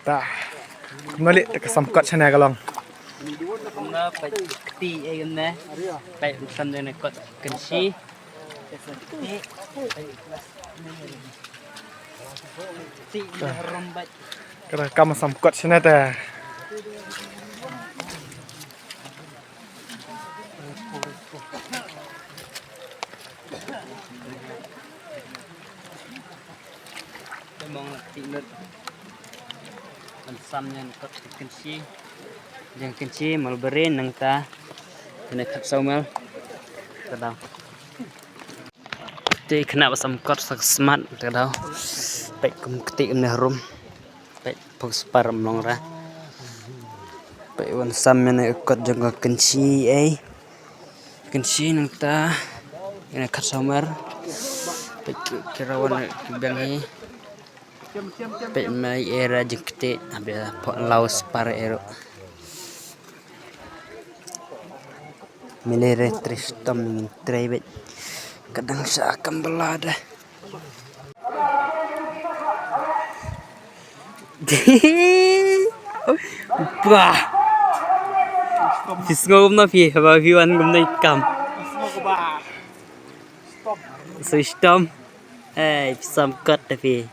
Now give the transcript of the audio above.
Ta. Kembali ke samkat sana kalong. Nó phải tì em nè, phải xăm đây này có cần xí, tì rom bạch, Kada kam samkat sana ta. cái mong là tì lợn, còn xăm này có cần xí, yang cần xí mulberry nang ta, này thật sâu mal, cái đâu. Thì khi nào xăm cốt sắc smart cái đâu, phải cùng tì em này rom, phải phô sparam long ra. Vậy còn xăm này cột trong cái cần xí nang ta, cái này cắt sâu mal, vậy cái Rawon này bang hi. Pet mai era jekte abia pot laos para ero milere tristom ingin trei bet kadang seakan belada bah fisngom na phi ba viwan gum nei kam shitom eh sam kat ta phi